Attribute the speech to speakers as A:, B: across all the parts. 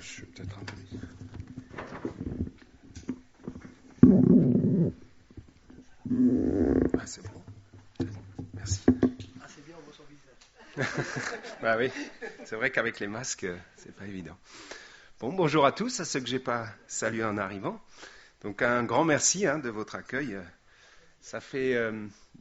A: je vais peut-être un peu. Ah, c'est bon. Merci.
B: Ah, c'est bien, on voit son visage.
A: Bah oui, c'est vrai qu'avec les masques, c'est pas évident. Bon, bonjour à tous, à ceux que j'ai pas salués en arrivant. Donc un grand merci de votre accueil. Ça fait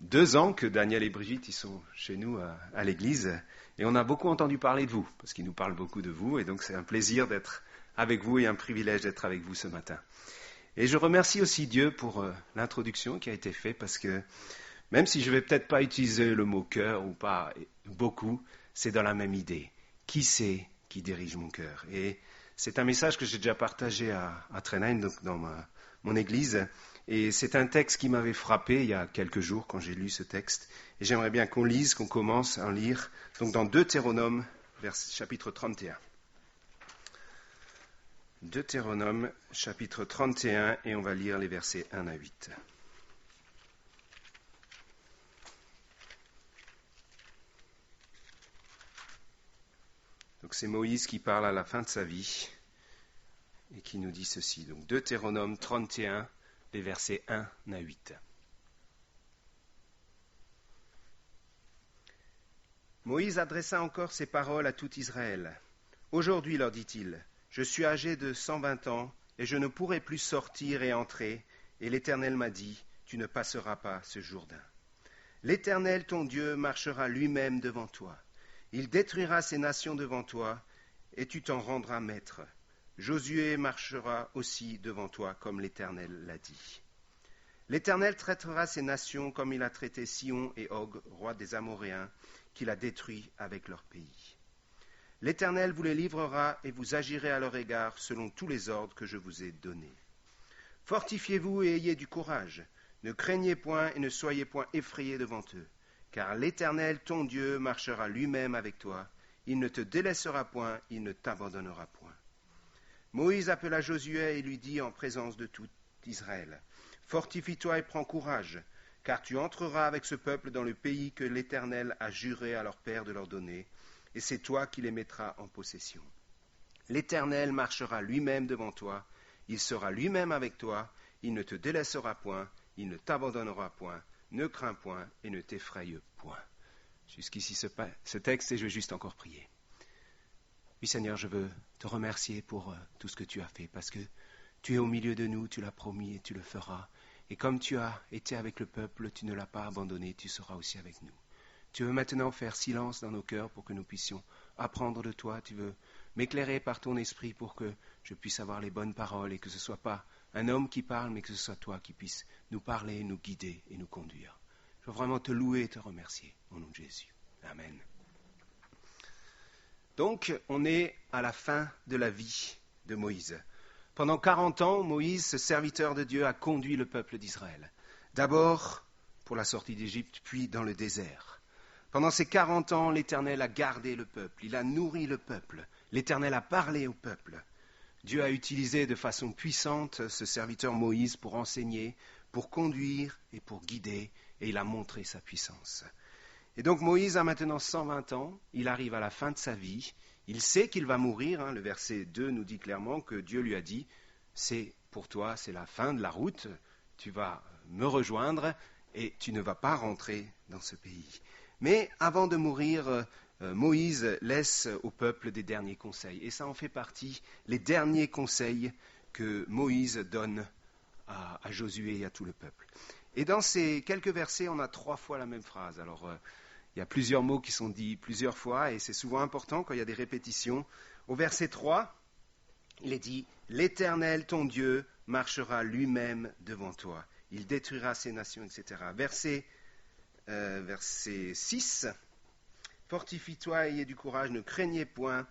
A: 2 ans que Daniel et Brigitte ils sont chez nous à l'église et on a beaucoup entendu parler de vous, parce qu'ils nous parlent beaucoup de vous et donc c'est un plaisir d'être avec vous et un privilège d'être avec vous ce matin. Et je remercie aussi Dieu pour l'introduction qui a été faite parce que même si je ne vais peut-être pas utiliser le mot cœur ou pas beaucoup, c'est dans la même idée. Qui c'est qui dirige mon cœur? Et c'est un message que j'ai déjà partagé à Trenheim, donc dans mon église. Et c'est un texte qui m'avait frappé il y a quelques jours quand j'ai lu ce texte. Et j'aimerais bien qu'on lise, qu'on commence à lire, donc dans Deutéronome, chapitre 31. Deutéronome, chapitre 31, et on va lire les versets 1 à 8. Donc c'est Moïse qui parle à la fin de sa vie et qui nous dit ceci. Donc Deutéronome 31, les versets 1 à 8. Moïse adressa encore ces paroles à tout Israël. Aujourd'hui, leur dit-il, je suis âgé de 120 ans et je ne pourrai plus sortir et entrer. Et l'Éternel m'a dit, tu ne passeras pas ce Jourdain. L'Éternel, ton Dieu, marchera lui-même devant toi. Il détruira ces nations devant toi, et tu t'en rendras maître. Josué marchera aussi devant toi, comme l'Éternel l'a dit. L'Éternel traitera ces nations comme il a traité Sihon et Og, rois des Amoréens, qu'il a détruits avec leur pays. L'Éternel vous les livrera, et vous agirez à leur égard selon tous les ordres que je vous ai donnés. Fortifiez-vous et ayez du courage. Ne craignez point et ne soyez point effrayés devant eux. Car l'Éternel, ton Dieu, marchera lui-même avec toi. Il ne te délaissera point, il ne t'abandonnera point. Moïse appela Josué et lui dit en présence de tout Israël, « Fortifie-toi et prends courage, car tu entreras avec ce peuple dans le pays que l'Éternel a juré à leur père de leur donner, et c'est toi qui les mettras en possession. L'Éternel marchera lui-même devant toi, il sera lui-même avec toi, il ne te délaissera point, il ne t'abandonnera point. Ne crains point et ne t'effraie point. » Jusqu'ici ce texte et je vais juste encore prier. Oui Seigneur, je veux te remercier pour tout ce que tu as fait parce que tu es au milieu de nous, tu l'as promis et tu le feras. Et comme tu as été avec le peuple, tu ne l'as pas abandonné, tu seras aussi avec nous. Tu veux maintenant faire silence dans nos cœurs pour que nous puissions apprendre de toi. Tu veux m'éclairer par ton esprit pour que je puisse avoir les bonnes paroles et que ce ne soit pas un homme qui parle, mais que ce soit toi qui puisses nous parler, nous guider et nous conduire. Je veux vraiment te louer et te remercier au nom de Jésus. Amen. Donc, on est à la fin de la vie de Moïse. Pendant 40 ans, Moïse, ce serviteur de Dieu, a conduit le peuple d'Israël. D'abord pour la sortie d'Égypte, puis dans le désert. Pendant ces 40 ans, l'Éternel a gardé le peuple, il a nourri le peuple, l'Éternel a parlé au peuple. Dieu a utilisé de façon puissante ce serviteur Moïse pour enseigner, pour conduire et pour guider, et il a montré sa puissance. Et donc Moïse a maintenant 120 ans, il arrive à la fin de sa vie, il sait qu'il va mourir, le verset 2 nous dit clairement que Dieu lui a dit, c'est pour toi, c'est la fin de la route, tu vas me rejoindre et tu ne vas pas rentrer dans ce pays. Mais avant de mourir, Moïse laisse au peuple des derniers conseils. Et ça en fait partie, les derniers conseils que Moïse donne à Josué et à tout le peuple. Et dans ces quelques versets, on a 3 fois la même phrase. Alors, il y a plusieurs mots qui sont dits plusieurs fois, et c'est souvent important quand il y a des répétitions. Au verset 3, il est dit « L'Éternel, ton Dieu, marchera lui-même devant toi. Il détruira ces nations, etc. » Verset 6, « Fortifie-toi, ayez du courage, ne craignez point,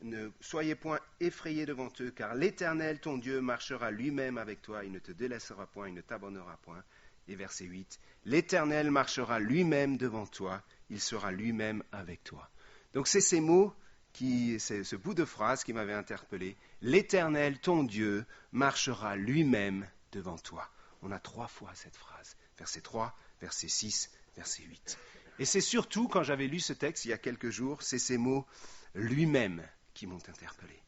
A: ne soyez point effrayés devant eux, car l'Éternel, ton Dieu, marchera lui-même avec toi, il ne te délaissera point, il ne t'abandonnera point. » Et verset 8, « L'Éternel marchera lui-même devant toi, il sera lui-même avec toi. » Donc c'est ces mots, c'est ce bout de phrase qui m'avait interpellé. « L'Éternel, ton Dieu, marchera lui-même devant toi. » On a 3 fois cette phrase. Verset 3, verset 6, verset 8. Et c'est surtout, quand j'avais lu ce texte il y a quelques jours, c'est ces mots « lui-même » qui m'ont interpellé.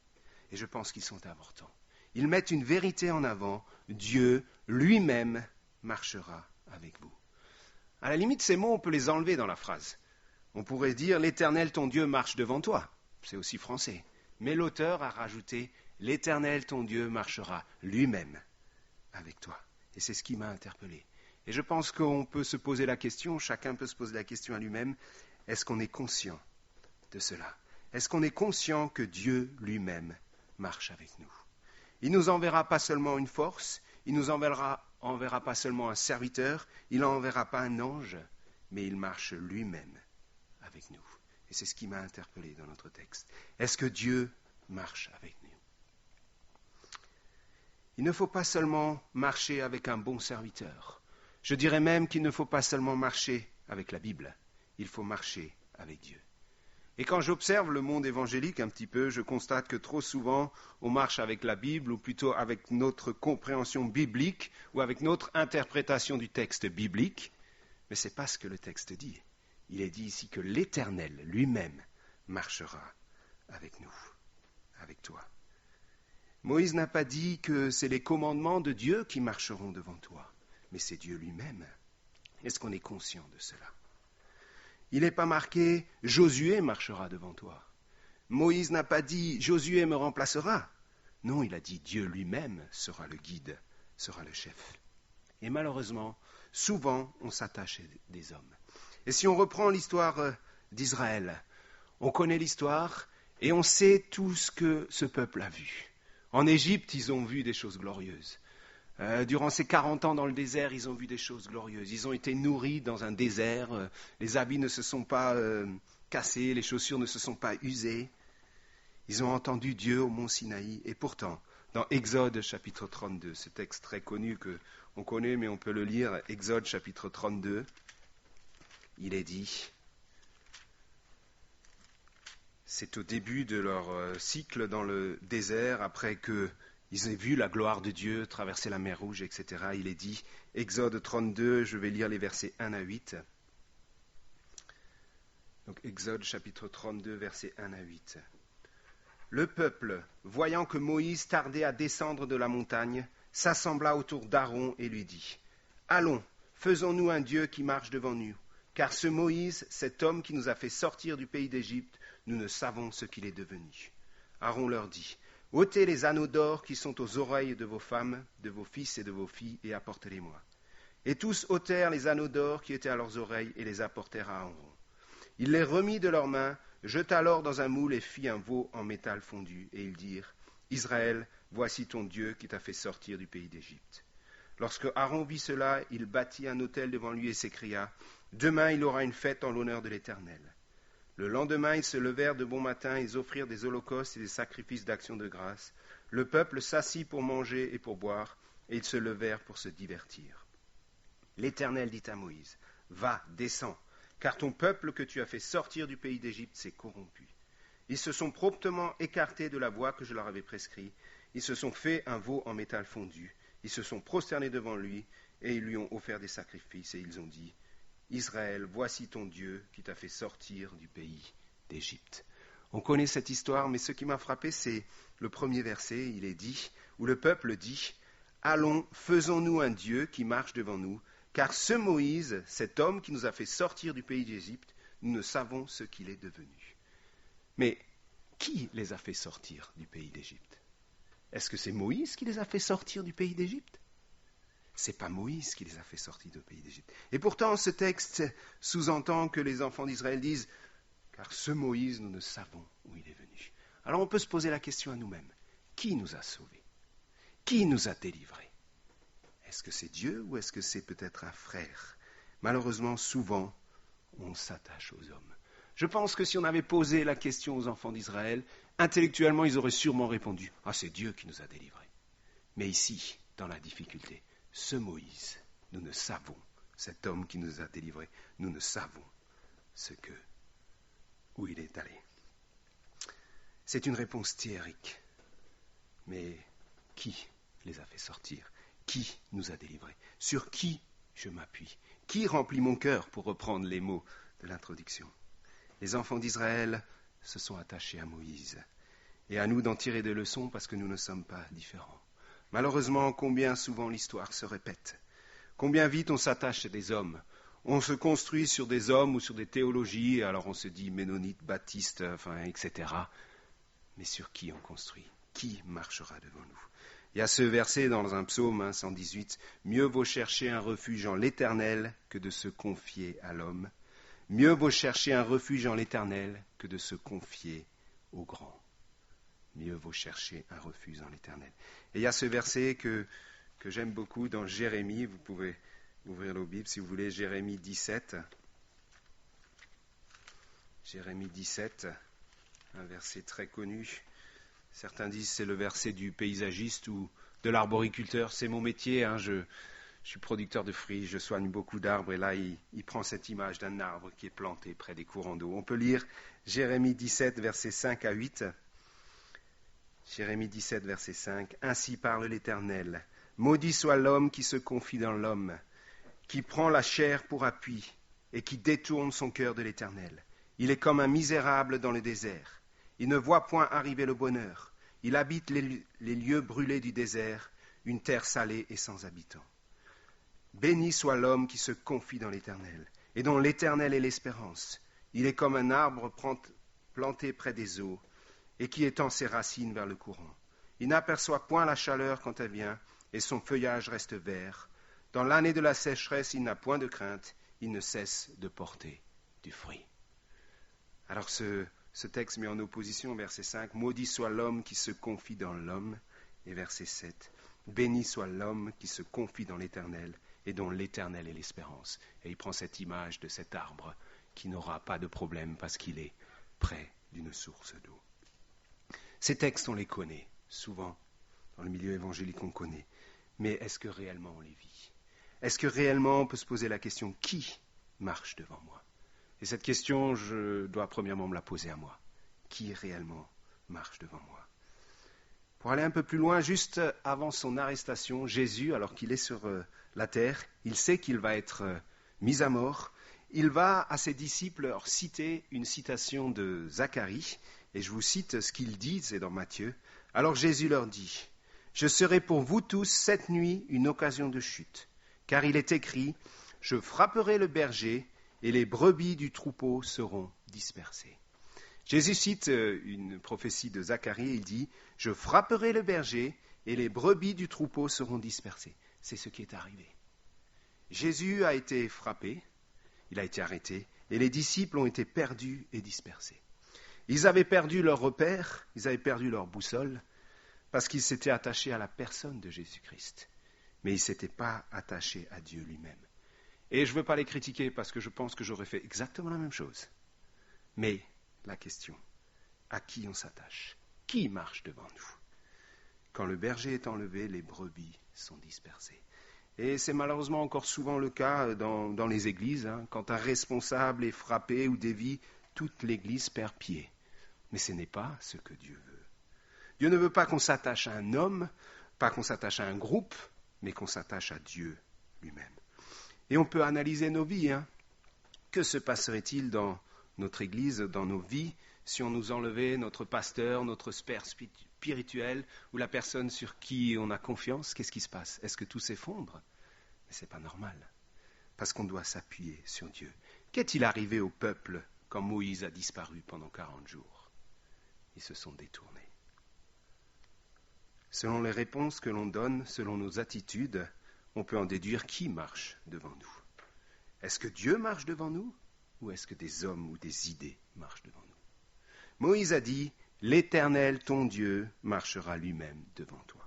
A: Et je pense qu'ils sont importants. Ils mettent une vérité en avant. Dieu lui-même marchera avec vous. À la limite, ces mots, on peut les enlever dans la phrase. On pourrait dire « L'Éternel, ton Dieu, marche devant toi ». C'est aussi français. Mais l'auteur a rajouté « L'Éternel, ton Dieu, marchera lui-même avec toi ». Et c'est ce qui m'a interpellé. Et je pense qu'on peut se poser la question, chacun peut se poser la question à lui-même, est-ce qu'on est conscient de cela? Est-ce qu'on est conscient que Dieu lui-même marche avec nous? Il ne nous enverra pas seulement une force, il ne nous enverra pas seulement un serviteur, il n'enverra pas un ange, mais il marche lui-même avec nous. Et c'est ce qui m'a interpellé dans notre texte. Est-ce que Dieu marche avec nous? Il ne faut pas seulement marcher avec un bon serviteur. Je dirais même qu'il ne faut pas seulement marcher avec la Bible, il faut marcher avec Dieu. Et quand j'observe le monde évangélique un petit peu, je constate que trop souvent, on marche avec la Bible, ou plutôt avec notre compréhension biblique, ou avec notre interprétation du texte biblique, mais ce n'est pas ce que le texte dit. Il est dit ici que l'Éternel lui-même marchera avec nous, avec toi. Moïse n'a pas dit que c'est les commandements de Dieu qui marcheront devant toi, mais c'est Dieu lui-même. Est-ce qu'on est conscient de cela? Il n'est pas marqué « Josué marchera devant toi ». Moïse n'a pas dit « Josué me remplacera ». Non, il a dit « Dieu lui-même sera le guide, sera le chef ». Et malheureusement, souvent, on s'attache à des hommes. Et si on reprend l'histoire d'Israël, on connaît l'histoire et on sait tout ce que ce peuple a vu. En Égypte, ils ont vu des choses glorieuses. Durant ces 40 ans dans le désert, ils ont vu des choses glorieuses. Ils ont été nourris dans un désert. Les habits ne se sont pas cassés, les chaussures ne se sont pas usées. Ils ont entendu Dieu au mont Sinaï. Et pourtant, dans Exode chapitre 32, ce texte très connu qu'on connaît, mais on peut le lire, Exode chapitre 32, il est dit, c'est au début de leur cycle dans le désert, après qu'ils aient vu la gloire de Dieu traverser la mer Rouge, etc. Il est dit, Exode 32, je vais lire les versets 1 à 8. Donc Exode chapitre 32, versets 1 à 8. Le peuple, voyant que Moïse tardait à descendre de la montagne, s'assembla autour d'Aaron et lui dit, « Allons, faisons-nous un Dieu qui marche devant nous, car ce Moïse, cet homme qui nous a fait sortir du pays d'Égypte, nous ne savons ce qu'il est devenu. » Aaron leur dit, « ôtez les anneaux d'or qui sont aux oreilles de vos femmes, de vos fils et de vos filles, et apportez-les-moi. » Et tous ôtèrent les anneaux d'or qui étaient à leurs oreilles et les apportèrent à Aaron. Il les remit de leurs mains, jeta l'or dans un moule et fit un veau en métal fondu. Et ils dirent, « Israël, voici ton Dieu qui t'a fait sortir du pays d'Égypte. » Lorsque Aaron vit cela, il bâtit un autel devant lui et s'écria, « Demain il aura une fête en l'honneur de l'Éternel. » Le lendemain, ils se levèrent de bon matin, ils offrirent des holocaustes et des sacrifices d'action de grâce. Le peuple s'assit pour manger et pour boire, et ils se levèrent pour se divertir. L'Éternel dit à Moïse, « Va, descends, car ton peuple que tu as fait sortir du pays d'Égypte s'est corrompu. Ils se sont promptement écartés de la voie que je leur avais prescrite. Ils se sont fait un veau en métal fondu. Ils se sont prosternés devant lui, et ils lui ont offert des sacrifices, et ils ont dit, « Israël, voici ton Dieu qui t'a fait sortir du pays d'Égypte. » On connaît cette histoire, mais ce qui m'a frappé, c'est le premier verset, il est dit, où le peuple dit, « Allons, faisons-nous un Dieu qui marche devant nous, car ce Moïse, cet homme qui nous a fait sortir du pays d'Égypte, nous ne savons ce qu'il est devenu. » Mais qui les a fait sortir du pays d'Égypte? Est-ce que c'est Moïse qui les a fait sortir du pays d'Égypte? C'est pas Moïse qui les a fait sortir du pays d'Égypte. Et pourtant, ce texte sous-entend que les enfants d'Israël disent « Car ce Moïse, nous ne savons où il est venu. » Alors on peut se poser la question à nous-mêmes. Qui nous a sauvés? Qui nous a délivrés? Est-ce que c'est Dieu ou est-ce que c'est peut-être un frère? Malheureusement, souvent, on s'attache aux hommes. Je pense que si on avait posé la question aux enfants d'Israël, intellectuellement, ils auraient sûrement répondu « Ah, c'est Dieu qui nous a délivrés. » Mais ici, dans la difficulté, ce Moïse, nous ne savons, cet homme qui nous a délivrés, nous ne savons où il est allé. C'est une réponse théorique. Mais qui les a fait sortir? Qui nous a délivrés? Sur qui je m'appuie? Qui remplit mon cœur, pour reprendre les mots de l'introduction? Les enfants d'Israël se sont attachés à Moïse. Et à nous d'en tirer des leçons parce que nous ne sommes pas différents. Malheureusement, combien souvent l'histoire se répète. Combien vite on s'attache à des hommes. On se construit sur des hommes ou sur des théologies, alors on se dit ménonite, baptiste, etc. Mais sur qui on construit? Qui marchera devant nous? Il y a ce verset dans un psaume 118, « Mieux vaut chercher un refuge en l'Éternel que de se confier à l'homme. Mieux vaut chercher un refuge en l'Éternel que de se confier au grand. » Mieux vaut chercher un refuge en l'Éternel. Et il y a ce verset que j'aime beaucoup dans Jérémie, vous pouvez ouvrir la Bible si vous voulez, Jérémie 17. Jérémie 17, un verset très connu. Certains disent c'est le verset du paysagiste ou de l'arboriculteur. C'est mon métier, je suis producteur de fruits, je soigne beaucoup d'arbres. Et là, il prend cette image d'un arbre qui est planté près des courants d'eau. On peut lire Jérémie 17, versets 5 à 8. Jérémie 17, verset 5. « Ainsi parle l'Éternel. Maudit soit l'homme qui se confie dans l'homme, qui prend la chair pour appui et qui détourne son cœur de l'Éternel. Il est comme un misérable dans le désert. Il ne voit point arriver le bonheur. Il habite les lieux brûlés du désert, une terre salée et sans habitants. Béni soit l'homme qui se confie dans l'Éternel, et dont l'Éternel est l'espérance. Il est comme un arbre planté près des eaux, et qui étend ses racines vers le courant. Il n'aperçoit point la chaleur quand elle vient, et son feuillage reste vert. Dans l'année de la sécheresse, il n'a point de crainte, il ne cesse de porter du fruit. » Alors ce texte met en opposition, verset 5, « Maudit soit l'homme qui se confie dans l'homme », et verset 7, « Béni soit l'homme qui se confie dans l'Éternel, et dont l'Éternel est l'espérance. » Et il prend cette image de cet arbre qui n'aura pas de problème parce qu'il est près d'une source d'eau. Ces textes, on les connaît, souvent, dans le milieu évangélique, on connaît. Mais est-ce que réellement on les vit? Est-ce que réellement on peut se poser la question, qui marche devant moi? Et cette question, je dois premièrement me la poser à moi. Qui réellement marche devant moi? Pour aller un peu plus loin, juste avant son arrestation, Jésus, alors qu'il est sur la terre, il sait qu'il va être mis à mort. Il va à ses disciples leur citer une citation de Zacharie. Et je vous cite ce qu'il dit, c'est dans Matthieu. « Alors Jésus leur dit, « Je serai pour vous tous cette nuit une occasion de chute, car il est écrit, « Je frapperai le berger, et les brebis du troupeau seront dispersées. » Jésus cite une prophétie de Zacharie, et il dit, « Je frapperai le berger, et les brebis du troupeau seront dispersées. » C'est ce qui est arrivé. Jésus a été frappé, il a été arrêté, et les disciples ont été perdus et dispersés. Ils avaient perdu leur repère, ils avaient perdu leur boussole, parce qu'ils s'étaient attachés à la personne de Jésus-Christ. Mais ils ne s'étaient pas attachés à Dieu lui-même. Et je ne veux pas les critiquer parce que je pense que j'aurais fait exactement la même chose. Mais la question, à qui on s'attache? Qui marche devant nous? Quand le berger est enlevé, les brebis sont dispersées. Et c'est malheureusement encore souvent le cas dans les églises. Quand un responsable est frappé ou dévie, toute l'Église perd pied. Mais ce n'est pas ce que Dieu veut. Dieu ne veut pas qu'on s'attache à un homme, pas qu'on s'attache à un groupe, mais qu'on s'attache à Dieu lui-même. Et on peut analyser nos vies. Que se passerait-il dans notre Église, dans nos vies, si on nous enlevait notre pasteur, notre père spirituel, ou la personne sur qui on a confiance? Qu'est-ce qui se passe? Est-ce que tout s'effondre? Mais ce n'est pas normal, parce qu'on doit s'appuyer sur Dieu. Qu'est-il arrivé au peuple quand Moïse a disparu pendant 40 jours? Ils se sont détournés. Selon les réponses que l'on donne, selon nos attitudes, on peut en déduire qui marche devant nous. Est-ce que Dieu marche devant nous, ou est-ce que des hommes ou des idées marchent devant nous? Moïse a dit, « L'Éternel, ton Dieu, marchera lui-même devant toi. »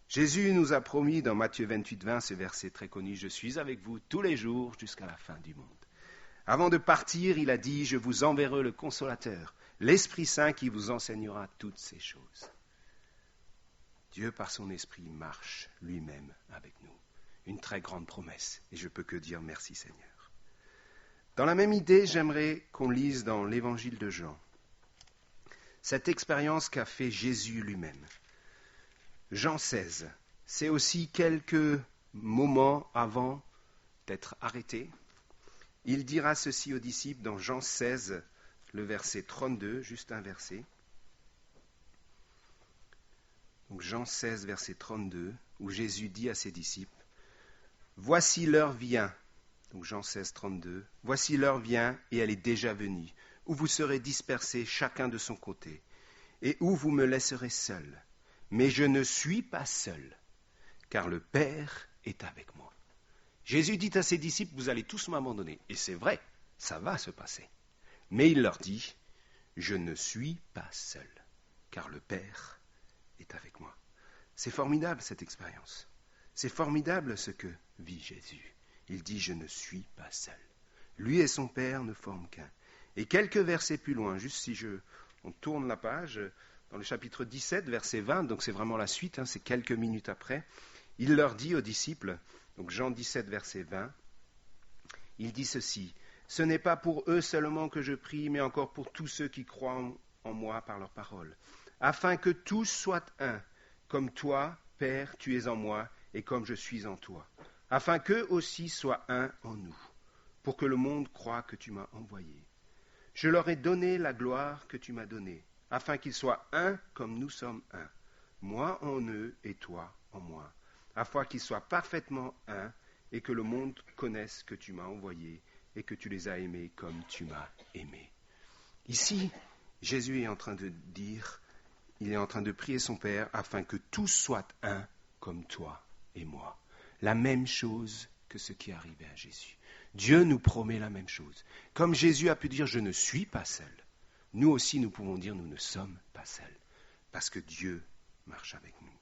A: Jésus nous a promis dans Matthieu 28, 20, ce verset très connu, « Je suis avec vous tous les jours jusqu'à la fin du monde. » Avant de partir, il a dit, « Je vous enverrai le Consolateur, l'Esprit Saint qui vous enseignera toutes ces choses. » Dieu, par son Esprit, marche lui-même avec nous. Une très grande promesse, et je ne peux que dire merci Seigneur. Dans la même idée, j'aimerais qu'on lise dans l'Évangile de Jean cette expérience qu'a fait Jésus lui-même. Jean 16, c'est aussi quelques moments avant d'être arrêté. Il dira ceci aux disciples dans Jean 16, le verset 32, juste un verset. Donc Jean 16, verset 32, où Jésus dit à ses disciples, « Voici l'heure vient », donc Jean 16, 32, « Voici l'heure vient et elle est déjà venue, où vous serez dispersés chacun de son côté, et où vous me laisserez seul. Mais je ne suis pas seul, car le Père est avec moi. » Jésus dit à ses disciples, vous allez tous m'abandonner. Et c'est vrai, ça va se passer. Mais il leur dit, je ne suis pas seul, car le Père est avec moi. C'est formidable cette expérience. C'est formidable ce que vit Jésus. Il dit, je ne suis pas seul. Lui et son Père ne forment qu'un. Et quelques versets plus loin, juste si on tourne la page, dans le chapitre 17, verset 20, donc c'est vraiment la suite, c'est quelques minutes après, il leur dit aux disciples, donc Jean 17, verset 20, il dit ceci, « Ce n'est pas pour eux seulement que je prie, mais encore pour tous ceux qui croient en moi par leur parole, afin que tous soient un, comme toi, Père, tu es en moi, et comme je suis en toi, afin qu'eux aussi soient un en nous, pour que le monde croie que tu m'as envoyé. Je leur ai donné la gloire que tu m'as donnée, afin qu'ils soient un comme nous sommes un, moi en eux et toi en moi, afin qu'ils soient parfaitement un et que le monde connaisse que tu m'as envoyé et que tu les as aimés comme tu m'as aimé. » Ici, Jésus est en train de dire, il est en train de prier son Père afin que tous soient un comme toi et moi. La même chose que ce qui est arrivé à Jésus. Dieu nous promet la même chose. Comme Jésus a pu dire « je ne suis pas seul », nous aussi nous pouvons dire « nous ne sommes pas seuls », parce que Dieu marche avec nous.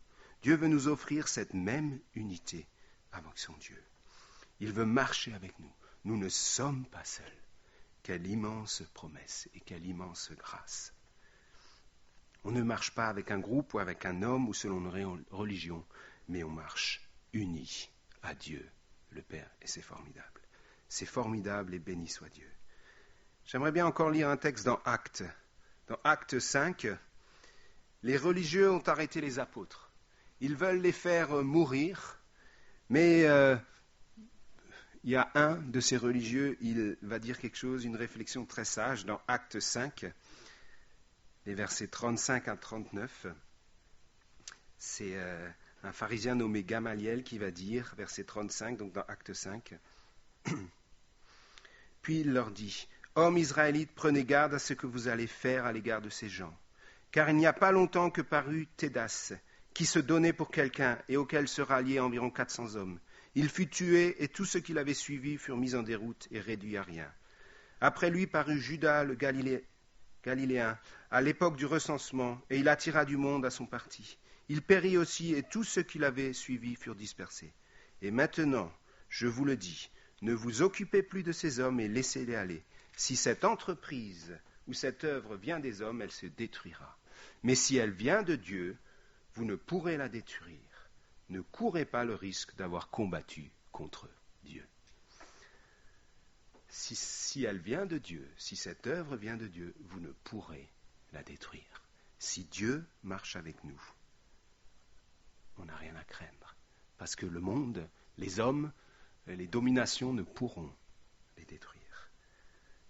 A: Dieu veut nous offrir cette même unité avec son Dieu. Il veut marcher avec nous. Nous ne sommes pas seuls. Quelle immense promesse et quelle immense grâce. On ne marche pas avec un groupe ou avec un homme ou selon une religion, mais on marche unis à Dieu, le Père, et c'est formidable. C'est formidable et béni soit Dieu. J'aimerais bien encore lire un texte dans Actes. Dans Actes 5, les religieux ont arrêté les apôtres. Ils veulent les faire mourir, mais il y a un de ces religieux, il va dire quelque chose, une réflexion très sage dans Actes 5, les versets 35 à 39. C'est un pharisien nommé Gamaliel qui va dire, verset 35, donc dans Actes 5, « Puis il leur dit, « Hommes israélites, prenez garde à ce que vous allez faire à l'égard de ces gens. Car il n'y a pas longtemps que parut Thédas, qui se donnait pour quelqu'un et auquel se ralliaient environ 400 hommes. Il fut tué et tous ceux qui l'avaient suivi furent mis en déroute et réduits à rien. Après lui parut Judas le Galiléen à l'époque du recensement et il attira du monde à son parti. Il périt aussi et tous ceux qui l'avaient suivi furent dispersés. Et maintenant, je vous le dis, ne vous occupez plus de ces hommes et laissez-les aller. Si cette entreprise ou cette œuvre vient des hommes, elle se détruira. Mais si elle vient de Dieu, vous ne pourrez la détruire. Ne courez pas le risque d'avoir combattu contre Dieu. » Si elle vient de Dieu, si cette œuvre vient de Dieu, vous ne pourrez la détruire. Si Dieu marche avec nous, on n'a rien à craindre. Parce que le monde, les hommes, les dominations ne pourront les détruire.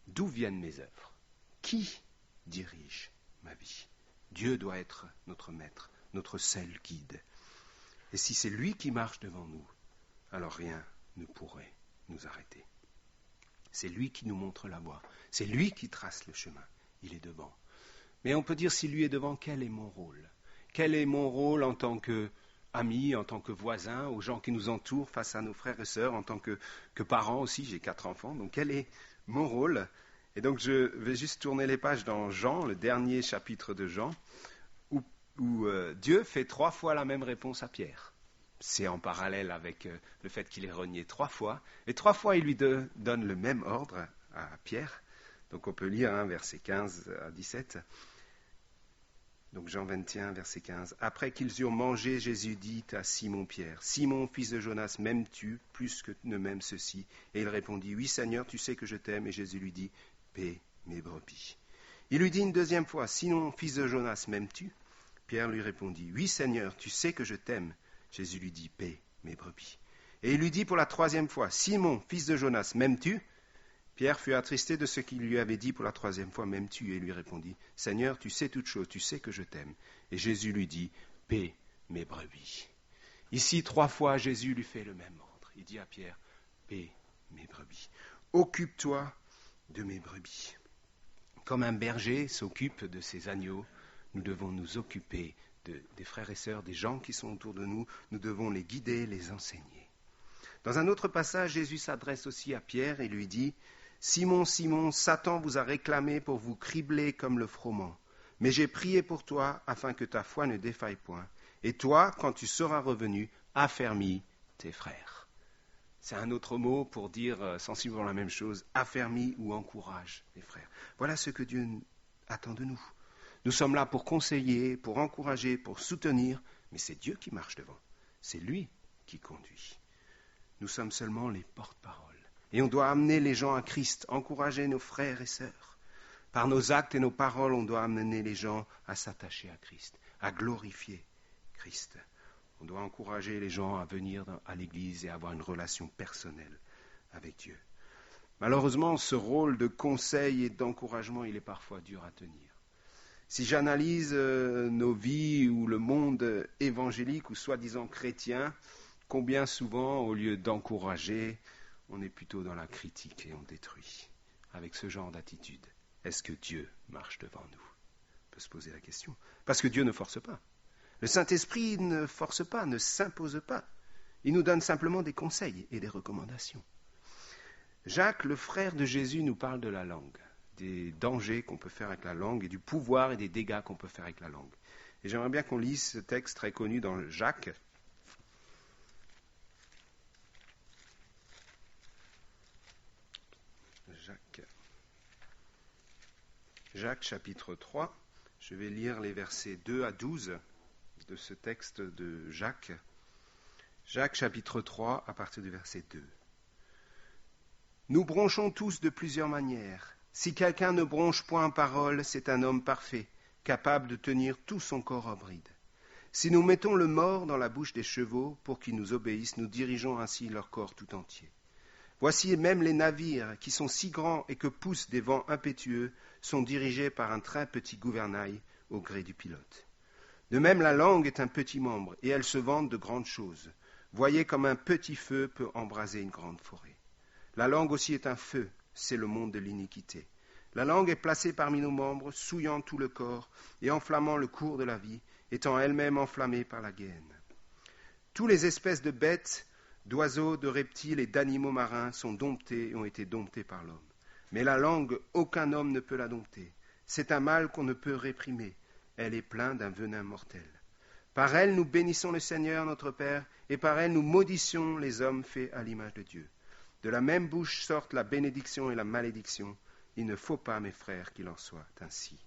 A: D'où viennent mes œuvres ? Qui dirige ma vie ? Dieu doit être notre maître, notre seul guide. Et si c'est lui qui marche devant nous, alors rien ne pourrait nous arrêter. C'est lui qui nous montre la voie. C'est lui qui trace le chemin. Il est devant. Mais on peut dire, si lui est devant, quel est mon rôle ? Quel est mon rôle en tant qu'ami, en tant que voisin, aux gens qui nous entourent, face à nos frères et sœurs, en tant que parents aussi, j'ai 4 enfants, donc quel est mon rôle ? Et donc je vais juste tourner les pages dans Jean, le dernier chapitre de Jean, où Dieu fait 3 fois la même réponse à Pierre. C'est en parallèle avec le fait qu'il est renié 3 fois. Et 3 fois, il lui donne le même ordre à Pierre. Donc on peut lire versets 15 à 17. Donc Jean 21, verset 15. « Après qu'ils eurent mangé, Jésus dit à Simon-Pierre, « Simon, fils de Jonas, m'aimes-tu plus que ne m'aiment ceux-ci » Et il répondit, « Oui, Seigneur, tu sais que je t'aime. » Et Jésus lui dit, « Paie mes brebis. » Il lui dit une 2e fois, « Simon, fils de Jonas, m'aimes-tu » Pierre lui répondit, « Oui, Seigneur, tu sais que je t'aime. » Jésus lui dit, « Paie mes brebis. » Et il lui dit pour la 3e fois, « Simon, fils de Jonas, m'aimes-tu » Pierre fut attristé de ce qu'il lui avait dit pour la 3e fois, « M'aimes-tu » Et lui répondit, « Seigneur, tu sais toutes choses, tu sais que je t'aime. » Et Jésus lui dit, « Paie mes brebis. Ici, 3 fois, Jésus lui fait le même ordre. Il dit à Pierre, paie mes brebis. Occupe-toi de mes brebis. Comme un berger s'occupe de ses agneaux, nous devons nous occuper des frères et sœurs, des gens qui sont autour de nous. Nous devons les guider, les enseigner. Dans un autre passage, Jésus s'adresse aussi à Pierre et lui dit, « Simon, Simon, Satan vous a réclamé pour vous cribler comme le froment. Mais j'ai prié pour toi afin que ta foi ne défaille point. Et toi, quand tu seras revenu, affermis tes frères. » C'est un autre mot pour dire sensiblement la même chose, affermis ou encourage les frères. Voilà ce que Dieu attend de nous. Nous sommes là pour conseiller, pour encourager, pour soutenir, mais c'est Dieu qui marche devant. C'est lui qui conduit. Nous sommes seulement les porte-paroles. Et on doit amener les gens à Christ, encourager nos frères et sœurs. Par nos actes et nos paroles, on doit amener les gens à s'attacher à Christ, à glorifier Christ. On doit encourager les gens à venir à l'Église et à avoir une relation personnelle avec Dieu. Malheureusement, ce rôle de conseil et d'encouragement, il est parfois dur à tenir. Si j'analyse nos vies ou le monde évangélique ou soi-disant chrétien, combien souvent, au lieu d'encourager, on est plutôt dans la critique et on détruit. Avec ce genre d'attitude, est-ce que Dieu marche devant nous ? On peut se poser la question. Parce que Dieu ne force pas. Le Saint-Esprit ne force pas, ne s'impose pas. Il nous donne simplement des conseils et des recommandations. Jacques, le frère de Jésus, nous parle de la langue, des dangers qu'on peut faire avec la langue et du pouvoir et des dégâts qu'on peut faire avec la langue. Et j'aimerais bien qu'on lise ce texte très connu dans Jacques. Jacques chapitre 3. Je vais lire les versets 2 à 12 de ce texte de Jacques. Jacques chapitre 3 à partir du verset 2. Nous bronchons tous de plusieurs manières. Si quelqu'un ne bronche point en parole, c'est un homme parfait, capable de tenir tout son corps en bride. Si nous mettons le mors dans la bouche des chevaux pour qu'ils nous obéissent, nous dirigeons ainsi leur corps tout entier. Voici même les navires, qui sont si grands et que poussent des vents impétueux, sont dirigés par un très petit gouvernail au gré du pilote. De même, la langue est un petit membre, et elle se vante de grandes choses. Voyez comme un petit feu peut embraser une grande forêt. La langue aussi est un feu, c'est le monde de l'iniquité. La langue est placée parmi nos membres, souillant tout le corps et enflammant le cours de la vie, étant elle-même enflammée par la gaîne. Toutes les espèces de bêtes, d'oiseaux, de reptiles et d'animaux marins sont domptés et ont été domptés par l'homme. Mais la langue, aucun homme ne peut la dompter. C'est un mal qu'on ne peut réprimer. Elle est pleine d'un venin mortel. Par elle, nous bénissons le Seigneur, notre Père, et par elle, nous maudissons les hommes faits à l'image de Dieu. De la même bouche sortent la bénédiction et la malédiction. Il ne faut pas, mes frères, qu'il en soit ainsi.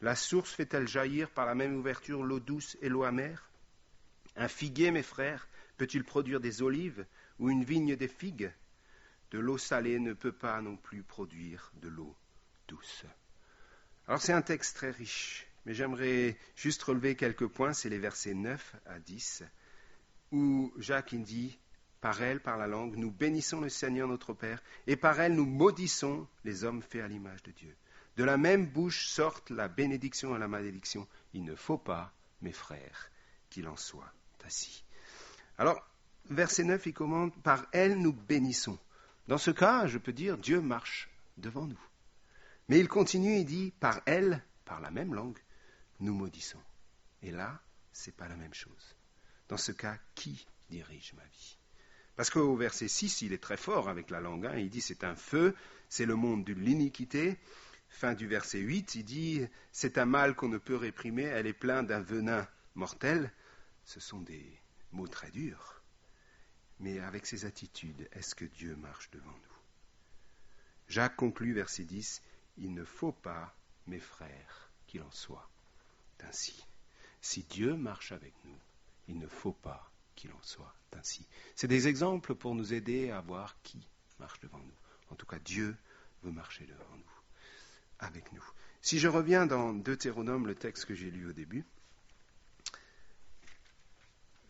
A: La source fait-elle jaillir par la même ouverture l'eau douce et l'eau amère ? Un figuier, mes frères, peut-il produire des olives ou une vigne des figues ? De l'eau salée ne peut pas non plus produire de l'eau douce. Alors c'est un texte très riche, mais j'aimerais juste relever quelques points, c'est les versets 9 à 10, où Jacques dit, par elle, par la langue, nous bénissons le Seigneur notre Père, et par elle nous maudissons les hommes faits à l'image de Dieu. De la même bouche sortent la bénédiction et la malédiction. Il ne faut pas, mes frères, qu'il en soit ainsi. Alors, verset 9, il commande, par elle nous bénissons. Dans ce cas, je peux dire, Dieu marche devant nous. Mais il continue, il dit, par elle, par la même langue, nous maudissons. Et là, c'est pas la même chose. Dans ce cas, qui dirige ma vie ? Parce qu'au verset 6, il est très fort avec la langue. Il dit, c'est un feu, c'est le monde de l'iniquité. Fin du verset 8, il dit, c'est un mal qu'on ne peut réprimer, elle est pleine d'un venin mortel. Ce sont des mots très durs. Mais avec ces attitudes, est-ce que Dieu marche devant nous ? Jacques conclut, verset 10, « Il ne faut pas, mes frères, qu'il en soit ainsi. » Si Dieu marche avec nous, il ne faut pas qu'il en soit ainsi. C'est des exemples pour nous aider à voir qui marche devant nous. En tout cas, Dieu veut marcher devant nous, avec nous. Si je reviens dans Deutéronome, le texte que j'ai lu au début,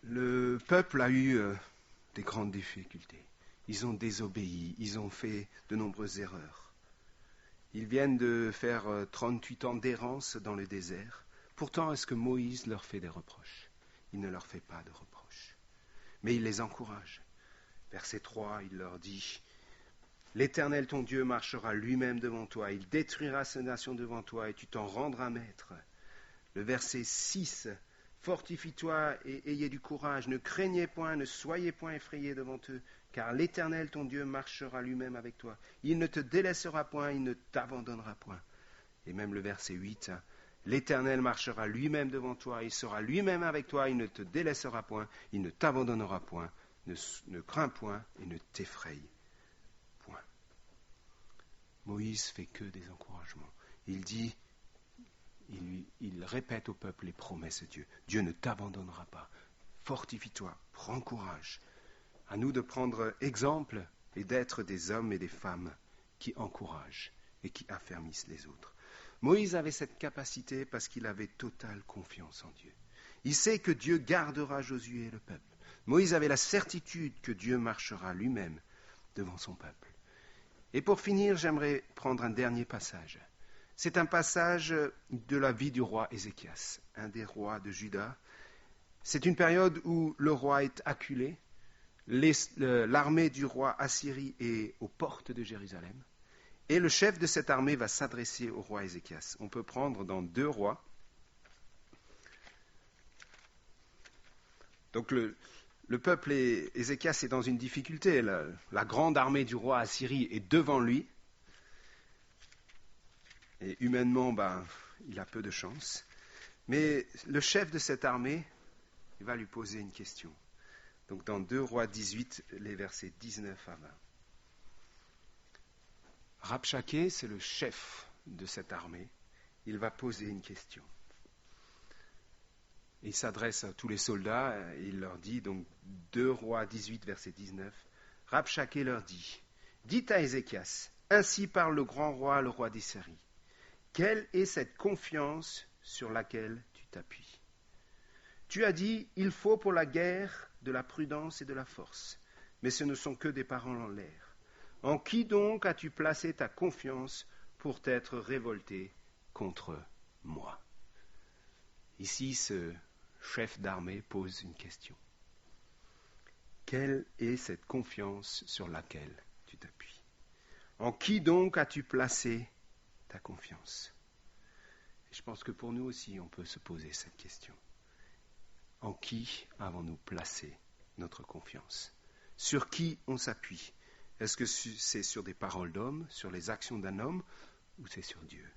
A: le peuple a eu des grandes difficultés. Ils ont désobéi, ils ont fait de nombreuses erreurs. Ils viennent de faire 38 ans d'errance dans le désert. Pourtant, est-ce que Moïse leur fait des reproches ? il ne leur fait pas de reproches. Mais il les encourage. Verset 3, il leur dit, « L'Éternel ton Dieu marchera lui-même devant toi, il détruira ces nations devant toi et tu t'en rendras maître. » Le verset 6, « Fortifie-toi et ayez du courage, ne craignez point, ne soyez point effrayés devant eux, car l'Éternel ton Dieu marchera lui-même avec toi. Il ne te délaissera point, il ne t'abandonnera point. » Et même le verset 8, « L'Éternel marchera lui-même devant toi, il sera lui-même avec toi, il ne te délaissera point, il ne t'abandonnera point, ne crains point et ne t'effraie point. » Moïse fait que des encouragements. Il dit, il répète au peuple les promesses de Dieu. Dieu ne t'abandonnera pas. Fortifie-toi, prends courage. À nous de prendre exemple et d'être des hommes et des femmes qui encouragent et qui affermissent les autres. Moïse avait cette capacité parce qu'il avait totale confiance en Dieu. Il sait que Dieu gardera Josué et le peuple. Moïse avait la certitude que Dieu marchera lui-même devant son peuple. Et pour finir, j'aimerais prendre un dernier passage. C'est un passage de la vie du roi Ézéchias, un des rois de Juda. C'est une période où le roi est acculé. L'armée du roi Assyrie est aux portes de Jérusalem. Et le chef de cette armée va s'adresser au roi Ézéchias. On peut prendre dans 2 Rois. Donc le peuple Ézéchias est dans une difficulté. La grande armée du roi Assyrie est devant lui. Et humainement, il a peu de chance. Mais le chef de cette armée, il va lui poser une question. Donc dans 2 Rois 18, les versets 19 à 20. Rabshaké, c'est le chef de cette armée. Il va poser une question. Il s'adresse à tous les soldats et il leur dit, donc 2 Rois 18, verset 19, Rabshaké leur dit, « Dites à Ézéchias, ainsi parle le grand roi, le roi d'Assyrie. Quelle est cette confiance sur laquelle tu t'appuies? Tu as dit, il faut pour la guerre de la prudence et de la force, mais ce ne sont que des paroles en l'air. En qui donc as-tu placé ta confiance pour t'être révolté contre moi? » Ici, ce chef d'armée pose une question. Quelle est cette confiance sur laquelle tu t'appuies? En qui donc as-tu placé ta confiance? Et je pense que pour nous aussi, on peut se poser cette question. En qui avons-nous placé notre confiance? Sur qui on s'appuie? Est-ce que c'est sur des paroles d'homme, sur les actions d'un homme, ou c'est sur Dieu?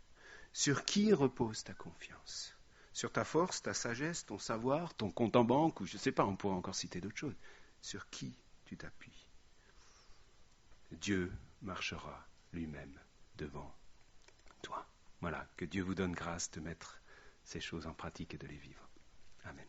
A: Sur qui repose ta confiance? Sur ta force, ta sagesse, ton savoir, ton compte en banque, ou je ne sais pas, on pourrait encore citer d'autres choses. Sur qui tu t'appuies? Dieu marchera lui-même devant toi. Voilà, que Dieu vous donne grâce de mettre ces choses en pratique et de les vivre. Amen.